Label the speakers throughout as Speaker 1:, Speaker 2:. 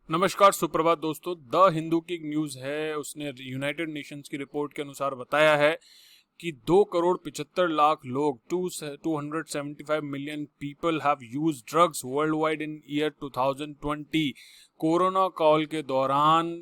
Speaker 1: नमस्कार, सुप्रभात दोस्तों। द हिंदू की एक न्यूज़ है, उसने यूनाइटेड नेशंस की रिपोर्ट के अनुसार बताया है कि 2,75,00,000 लोग 275 million people have used drugs world wide in year 2020। Corona काल के दौरान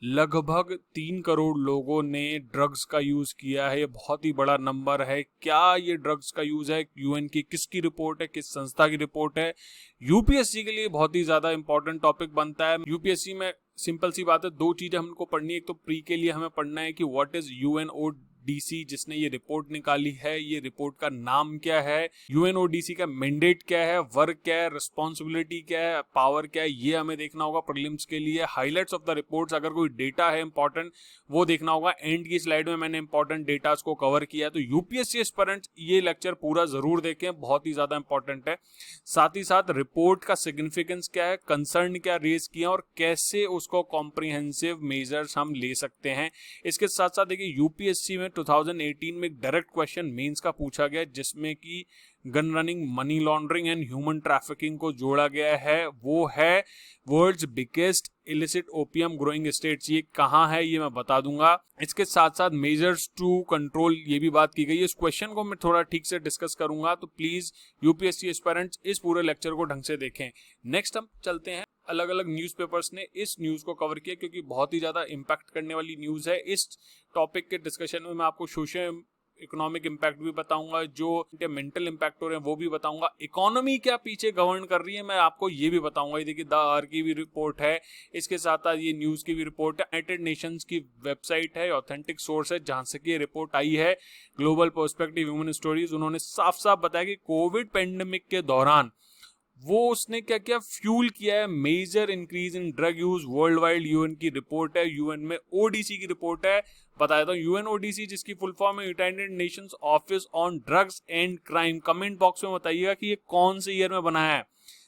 Speaker 1: लगभग 3 करोड़ लोगों ने ड्रग्स का यूज किया है। ये बहुत ही बड़ा नंबर है। क्या ये ड्रग्स का यूज है? यूएन की किसकी रिपोर्ट है, किस संस्था की रिपोर्ट है? यूपीएससी के लिए बहुत ही ज्यादा इंपॉर्टेंट टॉपिक बनता है। यूपीएससी में सिंपल सी बात है, दो चीजें हमको पढ़नी है। एक तो प्री के लिए हमें पढ़ना है कि व्हाट इज यूएनओडीसी, जिसने ये रिपोर्ट निकाली है, ये रिपोर्ट का नाम क्या है, यूएनओडीसी का मैंडेट क्या है, वर्क क्या है, रिस्पॉन्सिबिलिटी क्या है, पावर क्या है, ये हमें देखना होगा प्रीलिम्स के लिए। हाईलाइट्स ऑफ द रिपोर्ट्स, अगर कोई डेटा है इंपॉर्टेंट वो देखना होगा। एंड की स्लाइड में मैंने इंपॉर्टेंट डेटास को कवर किया है, तो यूपीएससी एस्पिरेंट्स ये लेक्चर पूरा जरूर देखें, बहुत ही ज्यादा इंपॉर्टेंट है। साथ ही साथ रिपोर्ट का सिग्निफिकेंस क्या है, कंसर्न क्या रेज किया और कैसे उसको कॉम्प्रिहेंसिव मेजर्स हम ले सकते हैं। इसके साथ साथ देखिए, यूपीएससी में 2018 में एक डायरेक्ट क्वेश्चन मेंस का पूछा गया, जिसमें कि gun running, money laundering and human trafficking को जोड़ा गया है। वो है world's biggest illicit opium growing states. ये कहाँ है ये मैं बता दूंगा। इसके साथ साथ मेजर्स टू कंट्रोल ये भी बात की गई है। इस क्वेश्चन को मैं थोड़ा ठीक से डिस्कस करूंगा, तो प्लीज यूपीएससी एस्पिरेंट्स इस पूरे लेक्चर को ढंग से देखें। नेक्स्ट हम चलते हैं। अलग अलग न्यूज़पेपर्स ने इस न्यूज को कवर किया क्योंकि बहुत ही ज्यादा इंपैक्ट करने वाली न्यूज है। इस टॉपिक के डिस्कशन में मैं आपको सोशल इकोनॉमिक इम्पैक्ट भी बताऊंगा, जो मेंटल इम्पैक्ट हो रहे हैं वो भी बताऊंगा, इकोनॉमी क्या पीछे गवर्न कर रही है मैं आपको ये भी बताऊंगा। ये देखिए, द आर की भी रिपोर्ट है, इसके साथ साथ ये न्यूज की भी रिपोर्ट है। यूनाइटेड नेशंस की वेबसाइट है, ऑथेंटिक सोर्स है जहां से कि ये रिपोर्ट आई है। ग्लोबल पर्सपेक्टिव ह्यूमन स्टोरीज, उन्होंने साफ साफ बताया कि कोविड पेंडेमिक के दौरान वो उसने क्या क्या फ्यूल किया है major increase in drug use worldwide. UN की रिपोर्ट है, यूएन में ओडीसी की रिपोर्ट है। बताया था यूएनओडीसी, जिसकी फुल फॉर्म है United Nations office on drugs and crime. Comment box में बताइएगा कि ये कौन से ईयर में बनाया है।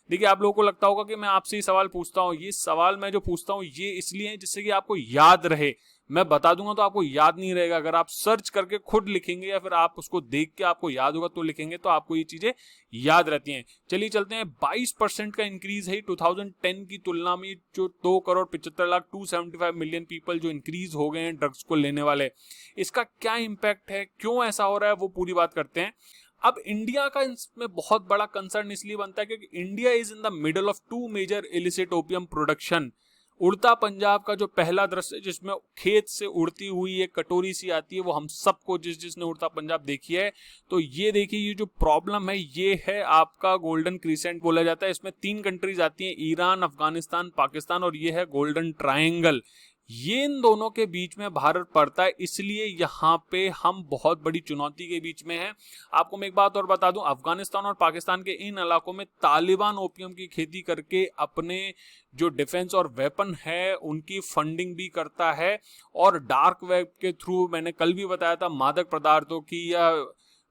Speaker 1: देखिए, आप लोगों को लगता होगा कि मैं आपसे ही सवाल पूछता हूँ। ये सवाल मैं जो पूछता हूँ ये इसलिए है जिससे कि आपको याद रहे। मैं बता दूंगा तो आपको याद नहीं रहेगा। अगर आप सर्च करके खुद लिखेंगे या फिर आप उसको देख के आपको याद होगा तो लिखेंगे, तो आपको ये चीजें याद रहती हैं। चलिए चलते हैं। 22% का इंक्रीज है 2010 की तुलना में। जो 2,75,00,000 275 मिलियन पीपल जो इंक्रीज हो गए हैं ड्रग्स को लेने वाले, इसका क्या इंपैक्ट है, क्यों ऐसा हो रहा है, वो पूरी बात करते हैं। अब इंडिया का इसमें बहुत बड़ा कंसर्न इसलिए बनता है क्योंकि India is in the middle of two major illicit opium production. Udta Punjab का जो पहला दृश्य जिसमें खेत से उड़ती हुई एक कटोरी सी आती है, वो हम सबको जिसने उड़ता पंजाब देखी है, तो ये देखिए, ये जो प्रॉब्लम है ये है आपका गोल्डन क्रीसेंट बोला जाता है। इसमें 3 कंट्रीज आती हैं, ईरान, अफगानिस्तान, पाकिस्तान, और ये है गोल्डन ट्रायंगल। ये इन दोनों के बीच में भारत पड़ता है, इसलिए यहाँ पे हम बहुत बड़ी चुनौती के बीच में हैं। आपको मैं एक बात और बता दूं, अफगानिस्तान और पाकिस्तान के इन इलाकों में तालिबान ओपियम की खेती करके अपने जो डिफेंस और वेपन है उनकी फंडिंग भी करता है, और डार्क वेब के थ्रू, मैंने कल भी बताया था, मादक पदार्थों की या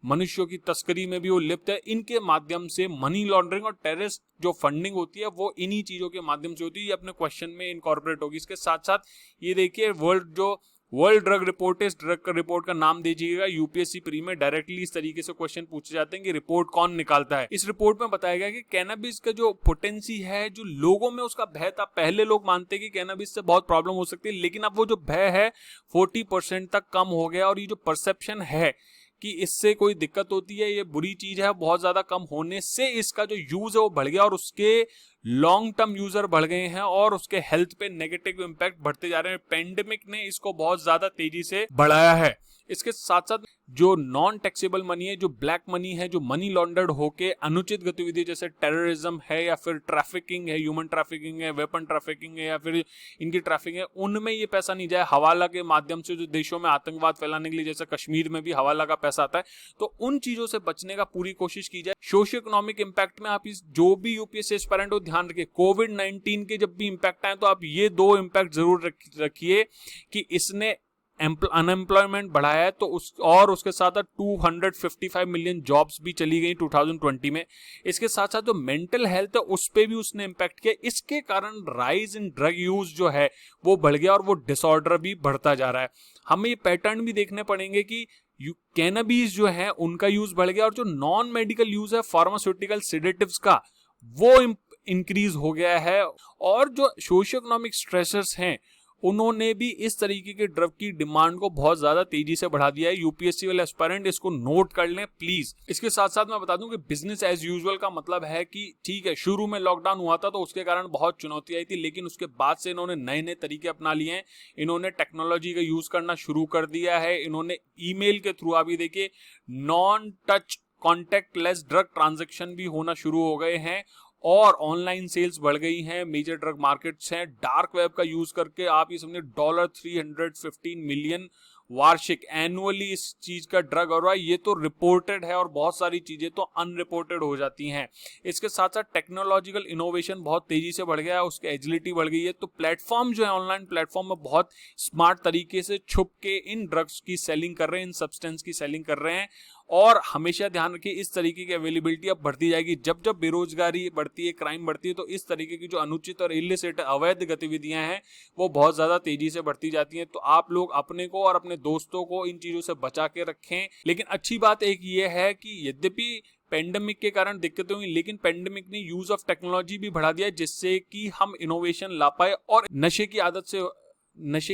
Speaker 1: मनुष्यों की तस्करी में भी वो लिप्त है। इनके माध्यम से मनी लॉन्ड्रिंग और टेररिस्ट जो फंडिंग होती है वो इन्हीं चीजों के माध्यम से होती है। ये अपने क्वेश्चन में इनकॉर्पोरेट होगी। इसके साथ साथ ये देखिए, वर्ल्ड ड्रग रिपोर्ट है, इस ड्रग रिपोर्ट का नाम दीजिएगा। यूपीएससी प्री में डायरेक्टली इस तरीके से क्वेश्चन पूछे जाते हैं कि रिपोर्ट कौन निकालता है। इस रिपोर्ट में बताया गया कि कैनबिस का जो पोटेंसी है, जो लोगों में उसका भय था, पहले लोग मानते कि कैनबिस से बहुत प्रॉब्लम हो सकती है, लेकिन अब वो जो भय है 40% तक कम हो गया, और ये जो परसेप्शन है कि इससे कोई दिक्कत होती है, ये बुरी चीज है, बहुत ज्यादा कम होने से इसका जो यूज है वो बढ़ गया, और उसके लॉन्ग टर्म यूजर बढ़ गए हैं और उसके हेल्थ पे नेगेटिव इंपैक्ट बढ़ते जा रहे हैं। पेंडेमिक ने इसको बहुत ज्यादा तेजी से बढ़ाया है। इसके साथ साथ जो नॉन टैक्सेबल मनी है, जो ब्लैक मनी है, जो मनी लॉन्डर्ड होके अनुचित गतिविधि जैसे टेररिज्म है या फिर ट्रैफिकिंग है, ह्यूमन ट्रैफिकिंग है, वेपन ट्रैफिकिंग है, या फिर इनकी ट्रैफिकिंग है, उनमें ये पैसा नहीं जाए। हवाला के माध्यम से जो देशों में आतंकवाद फैलाने के लिए, जैसे कश्मीर में भी हवाला का पैसा आता है, तो उन चीजों से बचने का पूरी कोशिश की जाए। सोशियो इकोनॉमिक इंपैक्ट में आप इस जो भी यूपीएससी एस्पिरेंट हो ध्यान रखिए, कोविड-19 के जब भी इंपैक्ट आए तो आप ये 2 इंपैक्ट जरूर रखिए कि इसने अनएम्प्लॉयमेंट बढ़ाया है, तो उसके साथ 255 मिलियन जॉब्स भी चली गई 2020 में। इसके साथ साथ जो मेंटल हेल्थ है उस पे भी उसने इंपैक्ट किया। इसके कारण राइज इन ड्रग यूज जो है वो बढ़ गया, और वो डिसऑर्डर भी बढ़ता जा रहा है। हमें ये पैटर्न भी देखने पड़ेंगे कि कैनबीज जो है उनका यूज बढ़ गया, और जो नॉन मेडिकल यूज है फार्मास्यूटिकल सिडेटिव्स का, वो इंक्रीज हो गया है। और जो सोशियो इकोनॉमिक स्ट्रेसर्स हैं उन्होंने भी इस तरीके के ड्रग की डिमांड को बहुत ज्यादा तेजी से बढ़ा दिया है। यूपीएससी वाले एस्पायरेंट इसको नोट कर लें प्लीज। इसके साथ साथ मैं बता दूं कि बिजनेस एज यूजुअल का मतलब है कि ठीक है, शुरू में लॉकडाउन हुआ था तो उसके कारण बहुत चुनौती आई थी, लेकिन उसके बाद से इन्होंने नए नए तरीके अपना लिए हैं। इन्होंने टेक्नोलॉजी का यूज करना शुरू कर दिया है। इन्होंने ईमेल के थ्रू, अभी देखिए, non touch contact less drug transaction भी होना शुरू हो गए हैं और ऑनलाइन सेल्स बढ़ गई हैं। मेजर ड्रग मार्केट्स हैं, डार्क वेब का यूज करके आप ये समझे $315 मिलियन वार्षिक एनुअली इस चीज का ड्रग हो रहा है। ये तो रिपोर्टेड है और बहुत सारी चीजें तो अनरिपोर्टेड हो जाती हैं। इसके साथ साथ टेक्नोलॉजिकल इनोवेशन बहुत तेजी से बढ़ गया है, उसकी एजिलिटी बढ़ गई है। तो प्लेटफॉर्म जो है, ऑनलाइन प्लेटफॉर्म में बहुत स्मार्ट तरीके से छुप के इन ड्रग्स की सेलिंग कर रहे हैं, इन सब्सटेंस की सेलिंग कर रहे हैं। और हमेशा ध्यान रखिए, इस तरीके की अवेलेबिलिटी अब बढ़ती जाएगी। जब जब बेरोजगारी बढ़ती है, क्राइम बढ़ती है, तो इस तरीके की जो अनुचित और इलिसिट अवैध गतिविधियां हैं वो बहुत ज्यादा तेजी से बढ़ती जाती हैं। तो आप लोग अपने को और अपने दोस्तों को इन चीजों से बचा के रखें। लेकिन अच्छी बात एक ये है कि यद्यपि पेंडेमिक के कारण दिक्कतें हुई, लेकिन पेंडेमिक ने यूज ऑफ टेक्नोलॉजी भी बढ़ा दिया जिससे कि हम इनोवेशन ला पाए। और नशे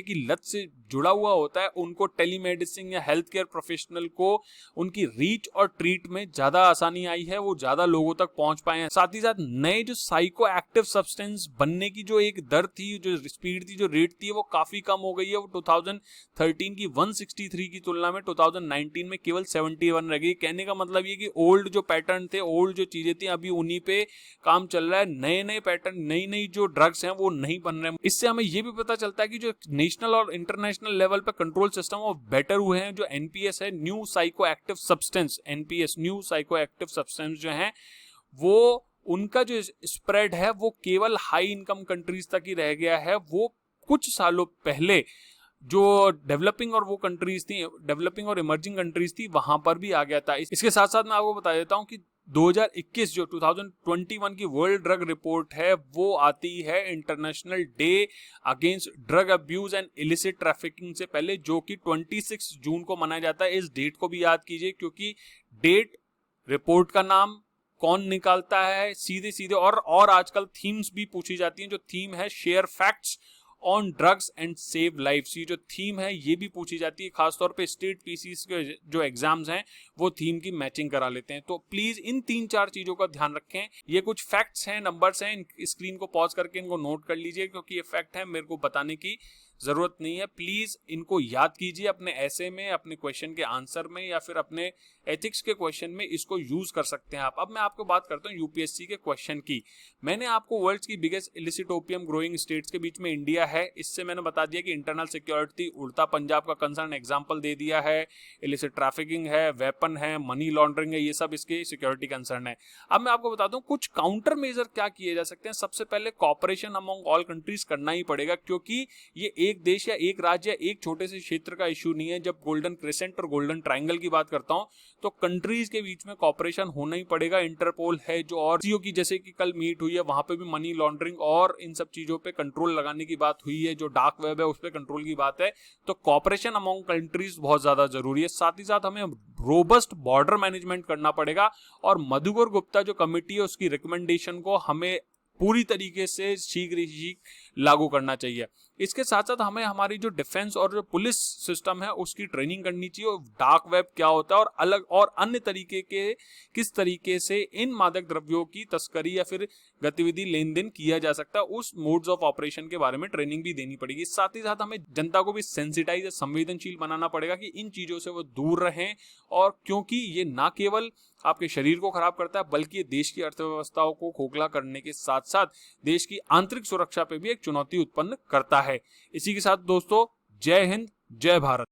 Speaker 1: की लत से जुड़ा हुआ होता है उनको टेलीमेडिसिन या हेल्थ केयर प्रोफेशनल को उनकी रीच और ट्रीट में ज्यादा आसानी आई है, वो ज्यादा लोगों तक पहुंच पाए हैं। साथ ही साथ नए जो साइको एक्टिव सब्सटेंस बनने की जो एक दर थी, जो स्पीड थी, जो रेट थी, वो काफी कम हो गई है। वो 2013 की 163 की तुलना में 2019 में केवल 71 रह गई। कहने का मतलब ये कि ओल्ड जो पैटर्न थे, ओल्ड जो चीजें थी, अभी उन्हीं पे काम चल रहा है। नए नए पैटर्न, नई नई जो ड्रग्स हैं वो नहीं बन रहे हैं। इससे हमें ये भी पता चलता है कि जो नेशनल और इंटरनेशनल लेवल पे कंट्रोल सिस्टम वो बेटर हुए हैं। जो एनपीएस है, new psycho active substance, NPS new psycho active substance जो हैं वो उनका जो स्प्रेड है वो केवल हाई इनकम कंट्रीज तक ही रह गया है। वो कुछ सालों पहले जो डेवलपिंग और वो कंट्रीज थी, डेवलपिंग और इमर्जिंग कंट्रीज थी, वहां पर भी आ गया था। इसके साथ साथ मैं आपको बता देता हूं कि 2021 जो 2021 की वर्ल्ड ड्रग रिपोर्ट है वो आती है international day against drug abuse and illicit trafficking से पहले, जो कि 26 जून को मनाया जाता है। इस डेट को भी याद कीजिए, क्योंकि डेट, रिपोर्ट का नाम, कौन निकालता है, सीधे सीधे और आजकल थीम्स भी पूछी जाती हैं। जो थीम है share facts on drugs and save lives, ये जो थीम है ये भी पूछी जाती है। खासतौर पे स्टेट पीसीस के जो एग्जाम्स हैं वो थीम की मैचिंग करा लेते हैं। तो प्लीज इन 3-4 चीजों का ध्यान रखें। ये कुछ फैक्ट्स हैं, नंबर्स हैं, स्क्रीन को पॉज करके इनको नोट कर लीजिए, क्योंकि ये फैक्ट है, मेरे को बताने की जरूरत नहीं है। प्लीज इनको याद कीजिए अपने ऐसे में, अपने क्वेश्चन के आंसर में, या फिर अपने एथिक्स के क्वेश्चन में इसको यूज कर सकते हैं आप। अब मैं आपको बात करता हूँ यूपीएससी के क्वेश्चन की। मैंने आपको वर्ल्ड की biggest illicit opium growing states के बीच में इंडिया है, इससे मैंने बता दिया कि इंटरनल सिक्योरिटी, उड़ता पंजाब का कंसर्न एग्जाम्पल दे दिया है, इलिसिट ट्रैफिकिंग है, वेपन है, मनी लॉन्ड्रिंग है, ये सब इसके सिक्योरिटी कंसर्न है। अब मैं आपको बता दूं कुछ काउंटर मेजर क्या किए जा सकते हैं। सबसे पहले कॉपरेशन अमंग ऑल कंट्रीज करना ही पड़ेगा, क्योंकि ये एक देश या एक राज्य या एक छोटे से क्षेत्र का इश्यू नहीं है। जब गोल्डन क्रेसेंट और गोल्डन ट्रायंगल की बात करता हूं तो कंट्रीज के बीच में कॉपरेशन होना ही पड़ेगा। इंटरपोल है जो, और सीओ की जैसे कि कल मीट हुई है, वहां पे भी मनी लॉन्ड्रिंग और इन सब चीजों पे कंट्रोल लगाने की बात हुई है। जो डार्क वेब है उस पे कंट्रोल की बात है। तो कॉपरेशन अमंग कंट्रीज बहुत ज्यादा जरूरी है। साथ ही साथ हमें रोबस्ट बॉर्डर मैनेजमेंट करना पड़ेगा, और मधुकर गुप्ता जो कमिटी है उसकी रिकमेंडेशन को हमें पूरी तरीके से शीघ्र लागू करना चाहिए। इसके साथ साथ हमें हमारी जो डिफेंस और जो पुलिस सिस्टम है उसकी ट्रेनिंग करनी चाहिए। डार्क वेब क्या होता है और अलग और अन्य तरीके के किस तरीके से इन मादक द्रव्यों की तस्करी या फिर गतिविधि लेन देन किया जा सकता है, उस मोड्स ऑफ ऑपरेशन के बारे में ट्रेनिंग भी देनी पड़ेगी। साथ ही साथ हमें जनता को भी सेंसिटाइज या संवेदनशील बनाना पड़ेगा कि इन चीजों से वो दूर रहें, और क्योंकि ये ना केवल आपके शरीर को खराब करता है बल्कि ये देश की अर्थव्यवस्थाओं को खोखला करने के साथ साथ देश की आंतरिक सुरक्षा पे भी एक चुनौती उत्पन्न करता है। इसी के साथ दोस्तों, जय हिंद, जय भारत।